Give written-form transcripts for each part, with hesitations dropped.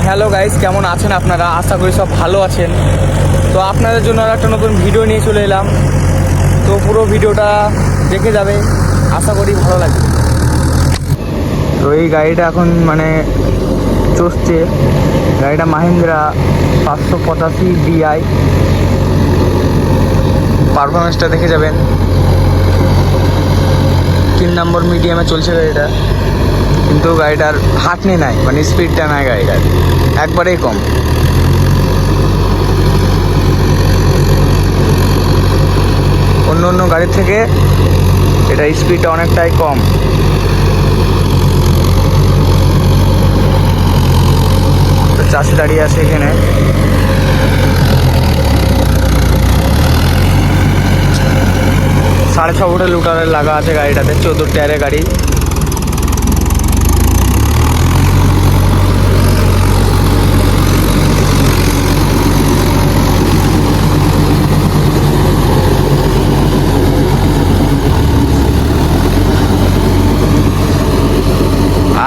Hello guys, কেমন আছেন আপনারা? আশা করি সব ভালো আছেন। তো আপনাদের জন্য আর একটা নতুন ভিডিও নিয়ে চলে এলাম। তো পুরো ভিডিওটা দেখে যাবে, আশা করি ভালো লাগবে। তো এই গাড়িটা এখন চলছে, গাড়িটা মাহিন্দ্রা 585 DI। পারফরমেন্সটা দেখে যাবেন। 3 নম্বর মিডিয়ামে চলছে গাড়িটা, কিন্তু গাড়িটার হাঁটনি নাই, স্পিডটা নাই গাড়িটার, একবারেই কম। অন্য অন্য গাড়ির থেকে এটা স্পিডটা অনেকটাই কম। তো চাষি দাঁড়িয়ে আছে এখানে। সাড়ে 6 ফুটের লুটারের লাগা আছে গাড়িটাতে, 14 টায়ারের গাড়ি।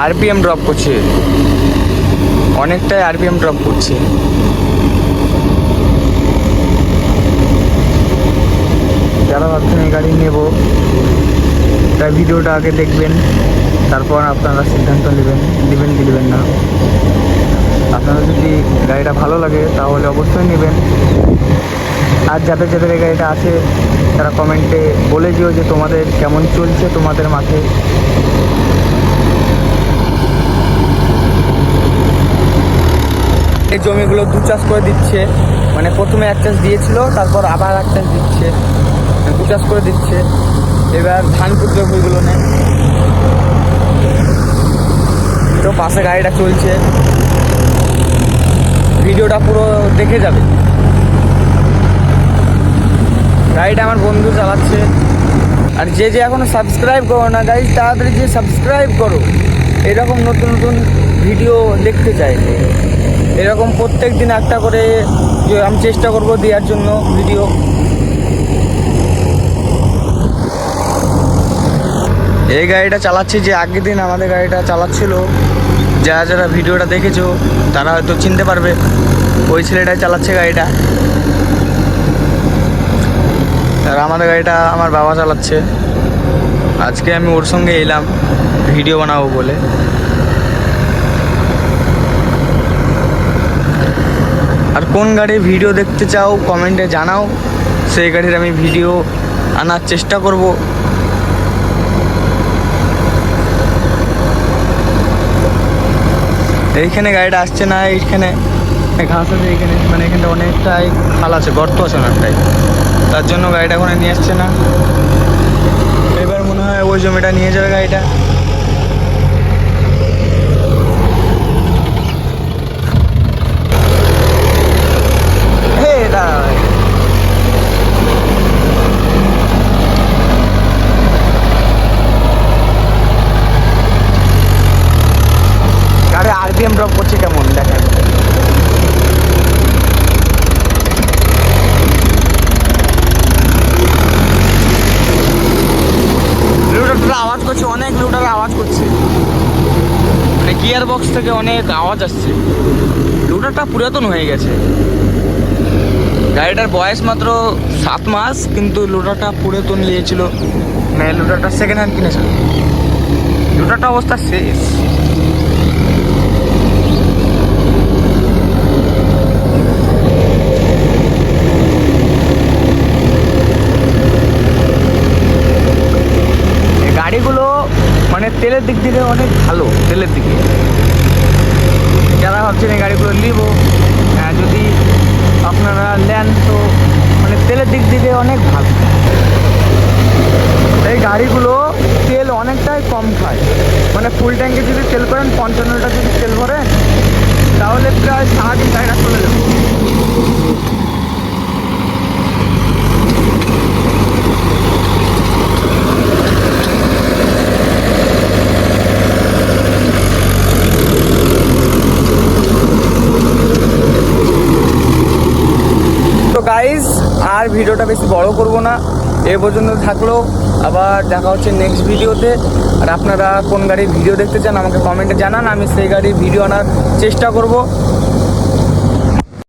আরপিএম ড্রপ করছে, অনেকটাই আরপিএম ড্রপ করছে। যারা ভাবছেন এই গাড়ি নেব, তাই ভিডিওটা আগে দেখবেন, তারপর আপনারা সিদ্ধান্ত নেবেন কি নেবেন না। আপনারা যদি গাড়িটা ভালো লাগে তাহলে অবশ্যই নেবেন। আর যাদের যাদের এই গাড়িটা আছে তারা কমেন্টে বলে দিও যে তোমাদের কেমন চলছে তোমাদের মাঠে। এই জমিগুলো 2 চাষ করে দিচ্ছে, প্রথমে 1 চাষ দিয়েছিল, তারপর আবার 1 চাষ দিচ্ছে, 2 চাষ করে দিচ্ছে। এবার ধান পুত্র ভুইগুলো নেই। তো পাশে গাড়িটা চলছে, ভিডিওটা পুরো দেখে যাবে। গাড়িটা আমার বন্ধু চালাচ্ছে। আর যে এখনো সাবস্ক্রাইব করো না গাইজ, তাড়াতাড়ি যে সাবস্ক্রাইব করো। এরকম নতুন নতুন ভিডিও দেখতে চাই, এরকম প্রত্যেক দিন একটা করে আমি চেষ্টা করব দেওয়ার জন্য ভিডিও। এই গাড়িটা চালাচ্ছি, যে আগের দিন আমাদের গাড়িটা চালাচ্ছিল, যারা যারা ভিডিওটা দেখেছো তারা হয়তো চিনতে পারবে, ওই ছেলেটাই চালাচ্ছে গাড়িটা। আর আমাদের গাড়িটা আমার বাবা চালাচ্ছে। আজকে আমি ওর সঙ্গে এলাম ভিডিও বানাবো বলে। আর কোন গাড়ির ভিডিও দেখতে চাও কমেন্টে জানাও, সেই গাড়ির আমি ভিডিও আনার চেষ্টা করব। এইখানে গাড়িটা আসছে না, এইখানে ঘাস আছে, এইখানে এখানটা অনেকটাই খাল আছে, গর্ত আছে অনেকটাই, তার জন্য গাড়িটা ওখানে নিয়ে আসছে না। এবার মনে হয় ওই জমিটা নিয়ে যাবে গাড়িটা। গাড়ি আরপিএম ড্রপ করছে কেমন দেখেন। লুটারটা আওয়াজ করছে, অনেক লুটার আওয়াজ করছে, গিয়ার বক্স থেকে অনেক আওয়াজ আসছে। লুটারটা পুরাতন হয়ে গেছে, গাড়িটার বয়স মাত্র 7 মাস, কিন্তু লুটারটা পুরাতন নিয়েছিল। লুটারটা সেকেন্ড হ্যান্ড কিনেছিল, লুটারটা অবস্থা শেষ। গাড়িগুলো তেলের দিক থেকে অনেক ভালো, তেলের দিকে যারা ভাবছেন এই গাড়িগুলো নিব, যদি আপনারা নেন তো তেলের দিক থেকে অনেক ভালো। এই গাড়িগুলো তেল অনেকটাই কম খায়, ফুল ট্যাঙ্কে যদি তেল করেন, 55 লিটার যদি তেল ভরেন, তাহলে প্রায় সারাদিন গাড়িটা চলে যাবে। তো গাইজ, আর ভিডিওটা বেশি বড় করব না, এ পর্যন্ত থাকলো। আবার দেখা হচ্ছে নেক্সট ভিডিওতে। আর আপনারা কোন গাড়ির ভিডিও দেখতে চান আমাকে কমেন্টে জানান, আমি সেই গাড়ির ভিডিও আনার চেষ্টা করব।